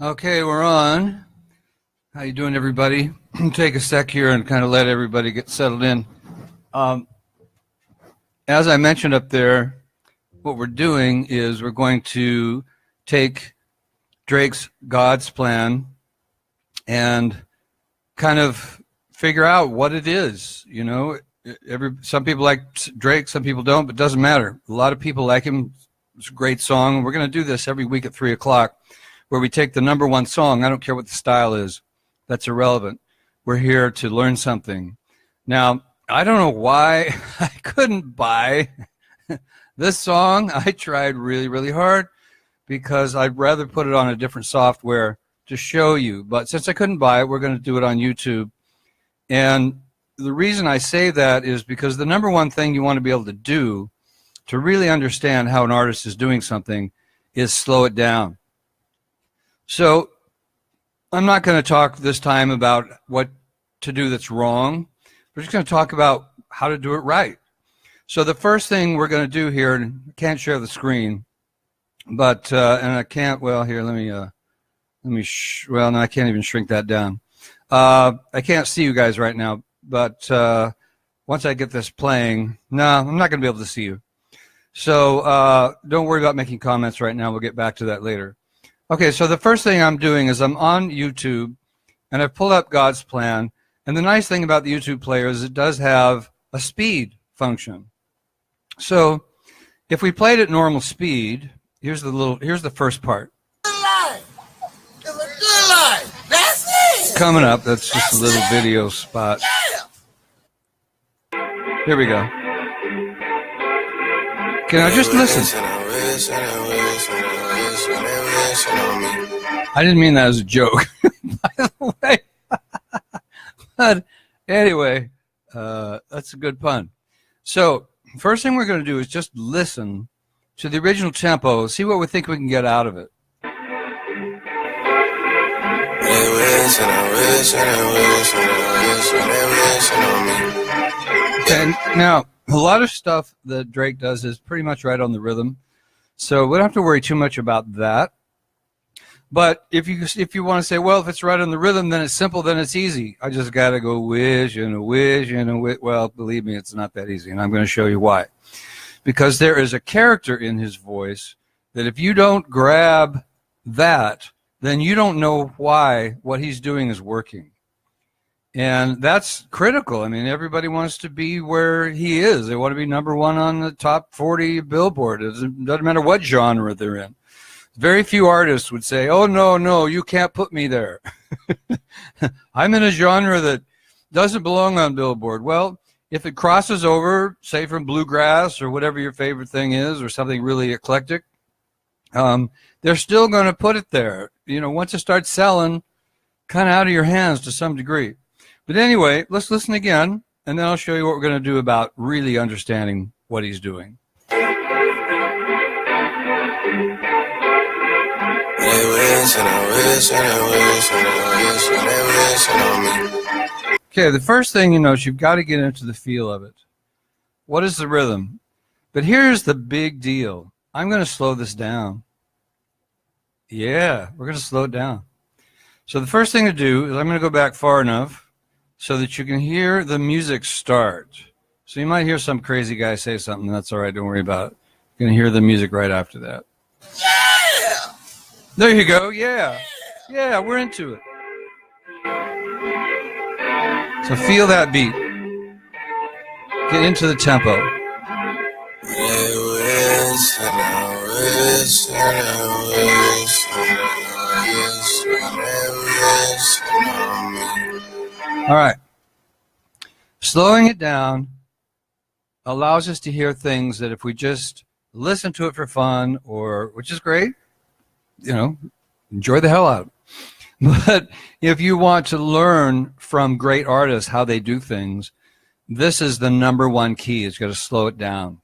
Okay, we're on. How you doing, everybody? Take a sec here and kind of let everybody get settled in. As I mentioned up there, what we're doing is we're going to take Drake's God's Plan and kind of figure out what it is. You know, some people like Drake, some people don't, but it doesn't matter. A lot of people like him. It's a great song. We're going to do this every week at 3 o'clock, where we take the number one song. I don't care what the style is. That's irrelevant. We're here to learn something. Now, I don't know why I couldn't buy this song. I tried really, really hard because I'd rather put it on a different software to show you. But since I couldn't buy it, we're going to do it on YouTube. And the reason I say that is because the number one thing you want to be able to do to really understand how an artist is doing something is slow it down. So I'm not going to talk this time about what to do that's wrong. We're just going to talk about how to do it right. So the first thing we're going to do here, and I can't share the screen, but and I can't. Well, here, let me. Well, no, I can't even shrink that down. I can't see you guys right now, but once I get this playing, no, I'm not going to be able to see you. So don't worry about making comments right now. We'll get back to that later. Okay, so the first thing I'm doing is I'm on YouTube, and I've pulled up God's Plan. And the nice thing about the YouTube player is it does have a speed function. So if we played at normal speed, here's the first part. It's coming up. That's just a little video spot. Here we go. Okay, now just listen. I didn't mean that as a joke, by the way. But anyway, that's a good pun. So first thing we're going to do is just listen to the original tempo, see what we think we can get out of it. And now, a lot of stuff that Drake does is pretty much right on the rhythm, so we don't have to worry too much about that. But if you want to say, well, if it's right on the rhythm, then it's simple, then it's easy. I just got to go wish and a wish and a wish. Well, believe me, it's not that easy, and I'm going to show you why. Because there is a character in his voice that if you don't grab that, then you don't know why what he's doing is working. And that's critical. I mean, everybody wants to be where he is. They want to be number one on the top 40 Billboard. It doesn't matter what genre they're in. Very few artists would say, oh, no, you can't put me there. I'm in a genre that doesn't belong on Billboard. Well, if it crosses over, say from bluegrass or whatever your favorite thing is, or something really eclectic, they're still going to put it there. You know, once it starts selling, kind of out of your hands to some degree. But anyway, let's listen again, and then I'll show you what we're going to do about really understanding what he's doing. Okay, the first thing you know is you've got to get into the feel of it. What is the rhythm? But here's the big deal. I'm going to slow this down. Yeah, we're going to slow it down. So the first thing to do is I'm going to go back far enough so that you can hear the music start. So you might hear some crazy guy say something. That's all right. Don't worry about it. You're going to hear the music right after that. Yeah! There you go. Yeah. Yeah, we're into it. So feel that beat. Get into the tempo. All right. Slowing it down allows us to hear things that if we just listen to it for fun, or which is great, you know, enjoy the hell out of it. But if you want to learn from great artists how they do things, this is the number one key. It's got to slow it down.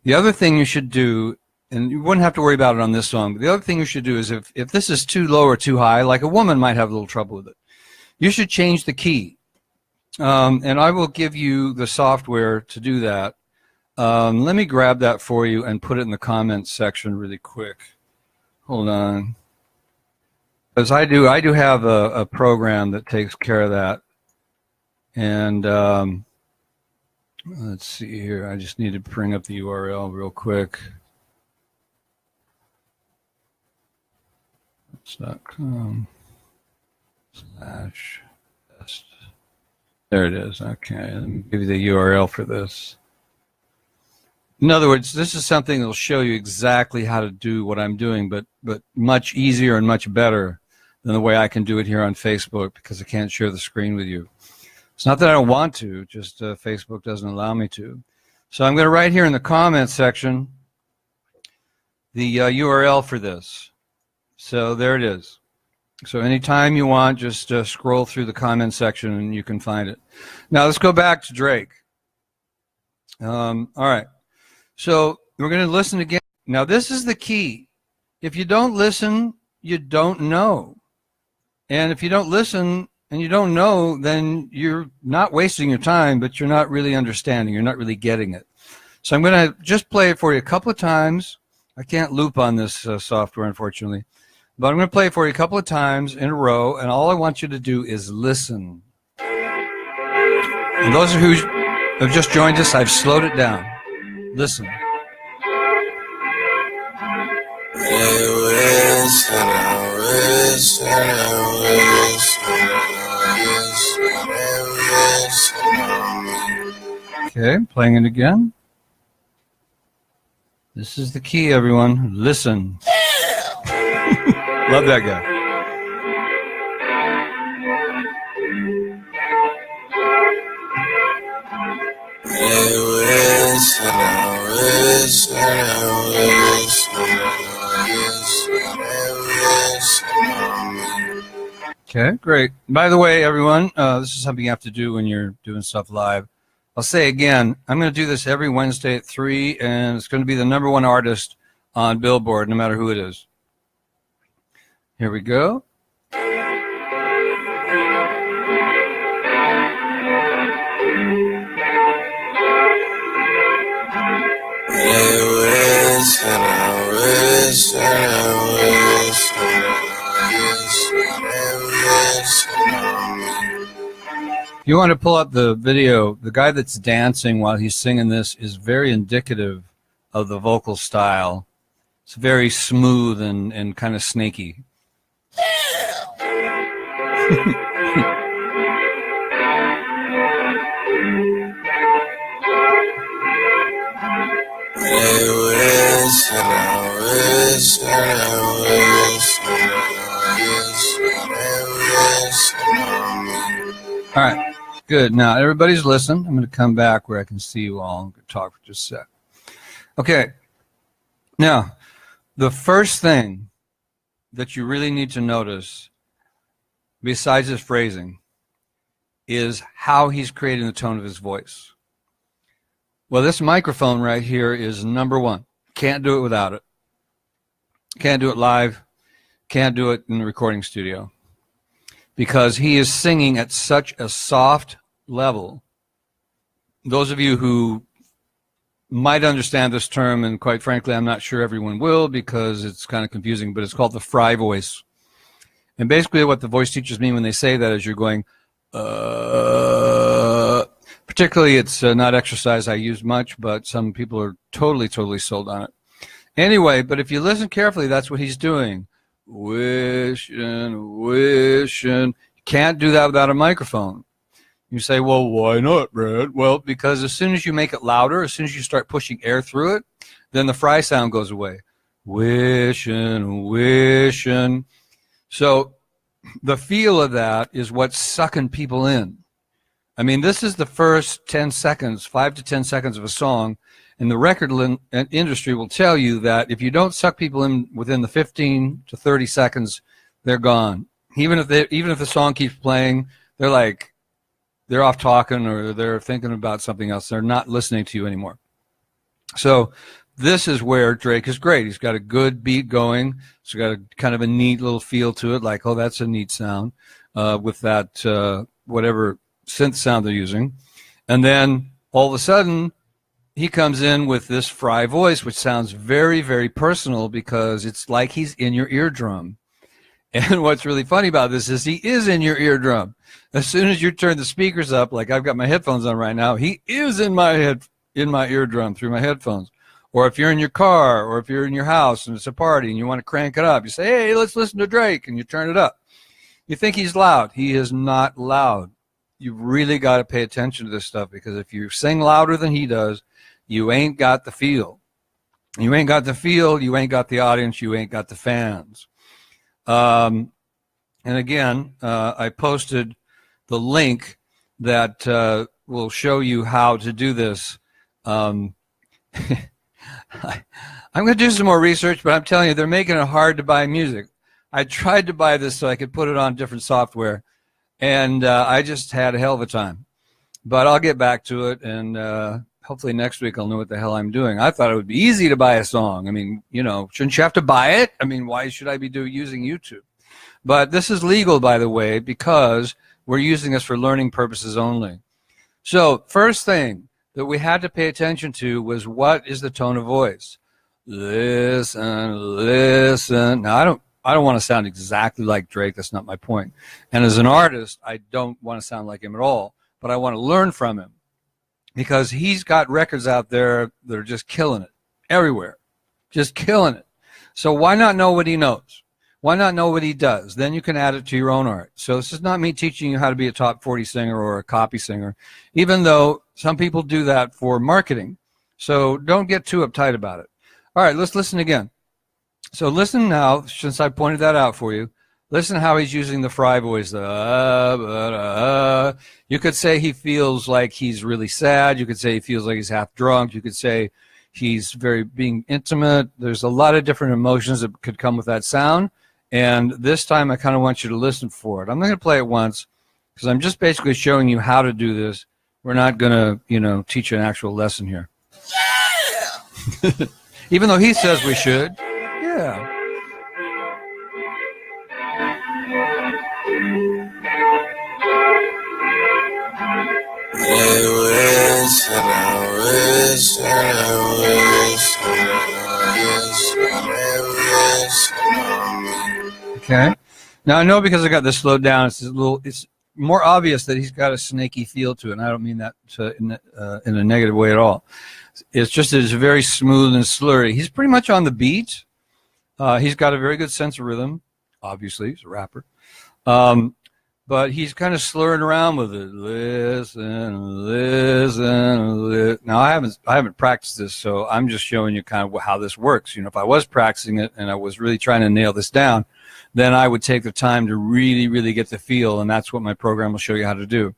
The other thing you should do, and you wouldn't have to worry about it on this song, but the other thing you should do is if this is too low or too high, like a woman might have a little trouble with it, you should change the key. And I will give you the software to do that. Let me grab that for you and put it in the comments section really quick. Hold on. Because I do have a program that takes care of that. And let's see here. I just need to bring up the URL real quick. It's.com/test. There it is. Okay, let me give you the URL for this. In other words, this is something that will show you exactly how to do what I'm doing, but much easier and much better than the way I can do it here on Facebook, because I can't share the screen with you. It's not that I don't want to, just Facebook doesn't allow me to. So I'm going to write here in the comments section the URL for this. So there it is. So anytime you want, just scroll through the comment section and you can find it. Now let's go back to Drake. All right. So we're going to listen again. Now this is the key. If you don't listen, you don't know. And if you don't listen and you don't know, then you're not wasting your time, but you're not really understanding. You're not really getting it. So I'm going to just play it for you a couple of times. I can't loop on this software, unfortunately. But I'm going to play it for you a couple of times in a row, and all I want you to do is listen. And those who have just joined us, I've slowed it down. Listen. Okay, playing it again. This is the key, everyone. Listen. Love that guy. Okay, great. By the way, everyone, this is something you have to do when you're doing stuff live. I'll say again, I'm going to do this every Wednesday at 3, and it's going to be the #1 artist on Billboard, no matter who it is. Here we go. If you want to pull up the video, the guy that's dancing while he's singing this is very indicative of the vocal style. It's very smooth and kind of snaky. All right, good. Now everybody's listened. I'm going to come back where I can see you all and talk for just a sec. Okay. Now, the first thing that you really need to notice, besides his phrasing, is how he's creating the tone of his voice. Well, this microphone right here is #1. Can't do it without it. Can't do it live. Can't do it in the recording studio. Because he is singing at such a soft level. Those of you who might understand this term, and quite frankly, I'm not sure everyone will because it's kind of confusing, but it's called the fry voice. And basically what the voice teachers mean when they say that is you're going, particularly it's not exercise I use much, but some people are totally sold on it. Anyway, but if you listen carefully, that's what he's doing. Wishing, wishing. You can't do that without a microphone. You say, well, why not, Brad? Well, because as soon as you make it louder, as soon as you start pushing air through it, then the fry sound goes away. Wishing, wishing. So the feel of that is what's sucking people in. I mean, this is the first 10 seconds, 5 to 10 seconds of a song, and the record industry will tell you that if you don't suck people in within the 15 to 30 seconds, they're gone. Even if the song keeps playing, they're off talking or they're thinking about something else. They're not listening to you anymore. So this is where Drake is great. He's got a good beat going. It's got a kind of a neat little feel to it, like, oh, that's a neat sound with that whatever synth sound they're using. And then all of a sudden, he comes in with this fry voice, which sounds very, very personal because it's like he's in your eardrum. And what's really funny about this is he is in your eardrum. As soon as you turn the speakers up, like I've got my headphones on right now, he is in my eardrum through my headphones. Or if you're in your car, or if you're in your house and it's a party and you want to crank it up, you say, hey, let's listen to Drake, and you turn it up. You think he's loud. He is not loud. You've really got to pay attention to this stuff, because if you sing louder than he does, you ain't got the feel. You ain't got the feel, you ain't got the audience, you ain't got the fans. And again, I posted the link that will show you how to do this. I'm going to do some more research, but I'm telling you, they're making it hard to buy music. I tried to buy this so I could put it on different software, and I just had a hell of a time. But I'll get back to it, and hopefully next week I'll know what the hell I'm doing. I thought it would be easy to buy a song. I mean, you know, shouldn't you have to buy it? I mean, why should I be using YouTube? But this is legal, by the way, because we're using this for learning purposes only. So first thing that we had to pay attention to was, what is the tone of voice? Listen, listen. Now, I don't want to sound exactly like Drake. That's not my point. And as an artist, I don't want to sound like him at all, but I want to learn from him, because he's got records out there that are just killing it everywhere, just killing it. So why not know what he knows? Why not know what he does? Then you can add it to your own art. So this is not me teaching you how to be a top 40 singer or a copy singer, even though some people do that for marketing. So don't get too uptight about it. All right, let's listen again. So listen now, since I pointed that out for you. Listen how he's using the Fry voice. You could say he feels like he's really sad. You could say he feels like he's half drunk. You could say he's being intimate. There's a lot of different emotions that could come with that sound. And this time I kind of want you to listen for it. I'm not going to play it once, because I'm just basically showing you how to do this. We're not going to, you know, teach you an actual lesson here. Yeah! Even though he says we should. Yeah. Okay. Now I know, because I got this slowed down, it's more obvious that he's got a snaky feel to it, and I don't mean that in a negative way at all. It's just that it's very smooth and slurry. He's pretty much on the beat. He's got a very good sense of rhythm. Obviously, he's a rapper. But he's kind of slurring around with it. Listen, listen, listen. Now I haven't practiced this, so I'm just showing you kind of how this works. You know, if I was practicing it and I was really trying to nail this down, then I would take the time to really, really get the feel, and that's what my program will show you how to do.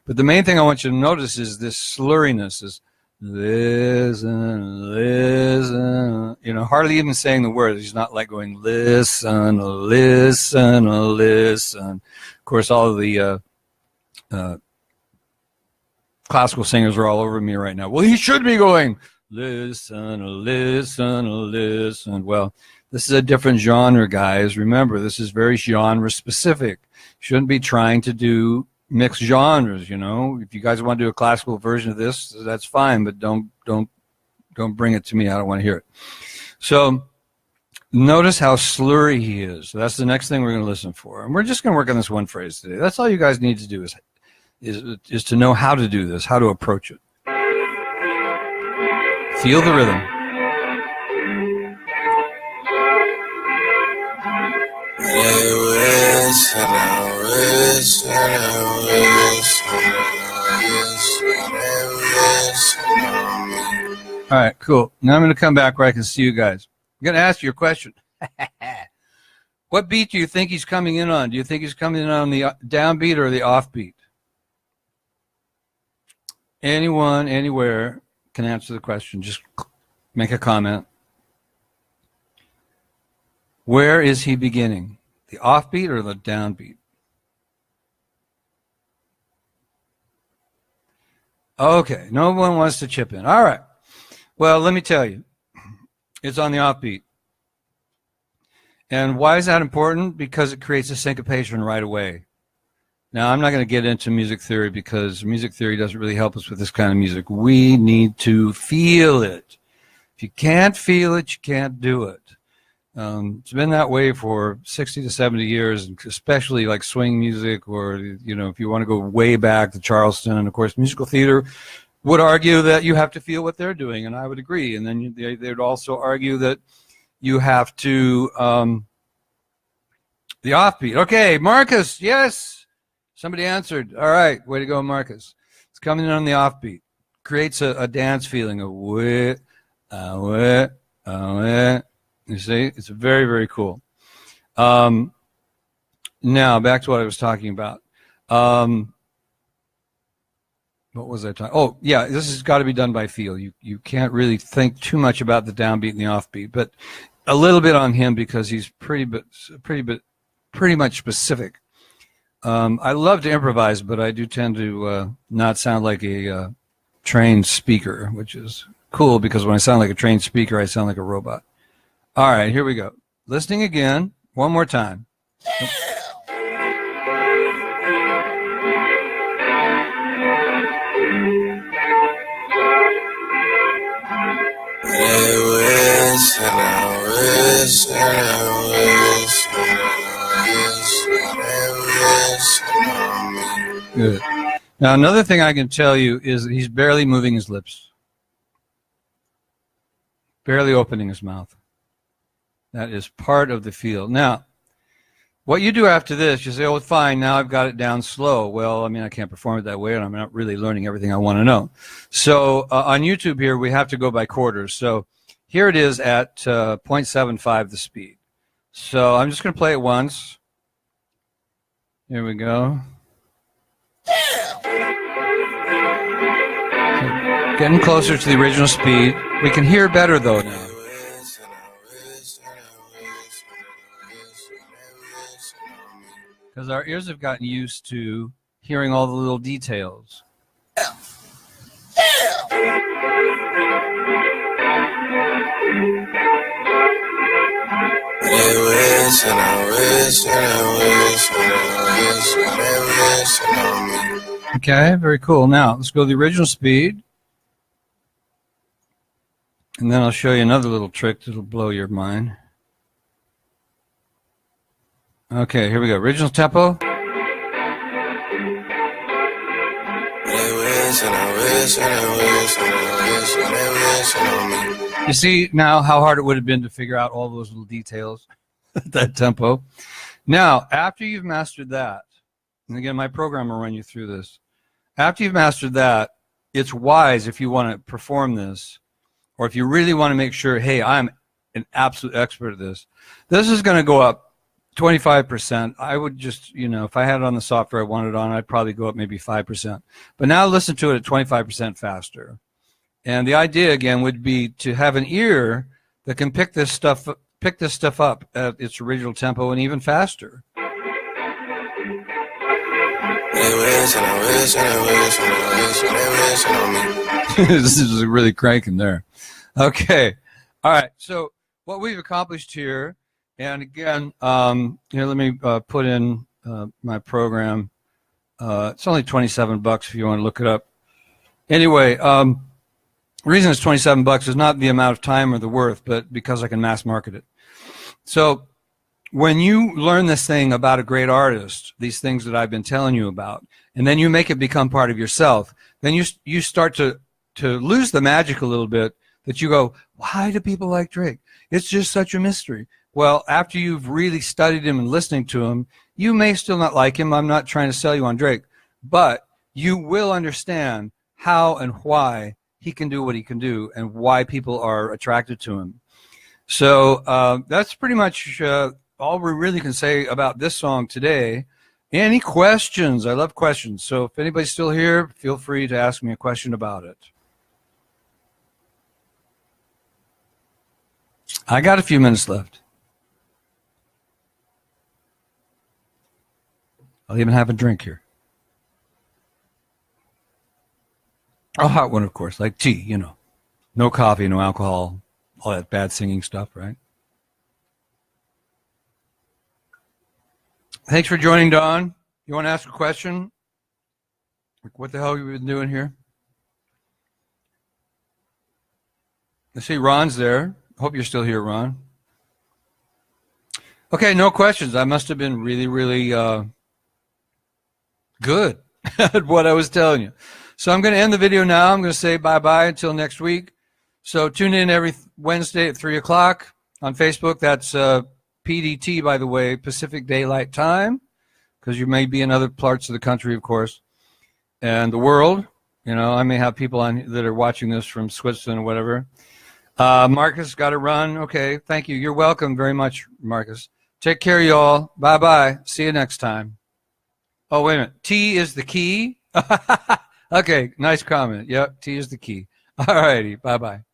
But the main thing I want you to notice is this slurriness, is listen, listen. You know, hardly even saying the words. He's not like going listen, listen, listen. Of course, all of the classical singers are all over me right now. Well, he should be going listen, listen, listen. Well, this is a different genre, guys. Remember, this is very genre specific. You shouldn't be trying to do mixed genres, you know. If you guys want to do a classical version of this, that's fine, but don't bring it to me. I don't want to hear it. So notice how slurry he is. So that's the next thing we're going to listen for. And we're just going to work on this one phrase today. That's all you guys need to do is to know how to do this, how to approach it. Feel the rhythm. All right, cool. Now I'm going to come back where I can see you guys. I'm going to ask you a question. What beat do you think he's coming in on? Do you think he's coming in on the downbeat or the offbeat? Anyone, anywhere can answer the question. Just make a comment. Where is he beginning? The offbeat or the downbeat? Okay, no one wants to chip in. All right. Well, let me tell you. It's on the offbeat. And why is that important? Because it creates a syncopation right away. Now, I'm not going to get into music theory, because music theory doesn't really help us with this kind of music. We need to feel it. If you can't feel it, you can't do it. It's been that way for 60 to 70 years, especially like swing music, or if you want to go way back to Charleston, and of course musical theater would argue that you have to feel what they're doing, and I would agree. And then they'd also argue that you have to the offbeat. Okay, Marcus, yes, somebody answered. All right, way to go, Marcus. It's coming in on the offbeat. Creates a dance feeling of wit, you see, it's very, very cool. Now back to what I was talking about. What was I talking? Oh, yeah, this has got to be done by feel. You can't really think too much about the downbeat and the offbeat, but a little bit on him because he's pretty much specific. I love to improvise, but I do tend to not sound like a trained speaker, which is cool because when I sound like a trained speaker, I sound like a robot. All right, here we go. Listening again, one more time. Good. Now, another thing I can tell you is that he's barely moving his lips, barely opening his mouth. That is part of the feel. Now, what you do after this, you say, oh, fine, now I've got it down slow. Well, I mean, I can't perform it that way, and I'm not really learning everything I want to know. So on YouTube here, we have to go by quarters. So here it is at 0.75 the speed. So I'm just going to play it once. Here we go. Getting closer to the original speed. We can hear better, though, now. Because our ears have gotten used to hearing all the little details. Okay, very cool. Now, let's go to the original speed. And then I'll show you another little trick that'll blow your mind. Okay, here we go. Original tempo. You see now how hard it would have been to figure out all those little details, that tempo. Now, after you've mastered that, and again, my program will run you through this. After you've mastered that, it's wise if you want to perform this, or if you really want to make sure, hey, I'm an absolute expert at this. This is going to go up 25%. I would just, if I had it on the software I wanted it on, I'd probably go up maybe 5%. But now listen to it at 25% faster. And the idea, again, would be to have an ear that can pick this stuff up at its original tempo and even faster. This is really cranking there. Okay. All right. So what we've accomplished here, and again, let me put in my program. It's only $27 if you want to look it up. Anyway, the reason it's $27 is not the amount of time or the worth, but because I can mass market it. So when you learn this thing about a great artist, these things that I've been telling you about, and then you make it become part of yourself, then you start to lose the magic a little bit, that you go, why do people like Drake? It's just such a mystery. Well, after you've really studied him and listening to him, you may still not like him. I'm not trying to sell you on Drake, but you will understand how and why he can do what he can do and why people are attracted to him. So that's pretty much all we really can say about this song today. Any questions? I love questions. So if anybody's still here, feel free to ask me a question about it. I got a few minutes left. I'll even have a drink here. A hot one, of course, like tea, No coffee, no alcohol, all that bad singing stuff, right? Thanks for joining, Don. You want to ask a question? Like, what the hell have you been doing here? I see Ron's there. Hope you're still here, Ron. Okay, no questions. I must have been really, really good at what I was telling you. So I'm going to end the video now. I'm going to say bye-bye until next week. So tune in every Wednesday at 3 o'clock on Facebook. That's PDT, by the way, Pacific Daylight Time, because you may be in other parts of the country, of course, and the world. You know, I may have people on that are watching this from Switzerland or whatever. Marcus, got to run. Okay, thank you. You're welcome very much, Marcus. Take care, y'all. Bye-bye. See you next time. Oh, wait a minute. T is the key? Okay, nice comment. Yep, T is the key. All righty. Bye-bye.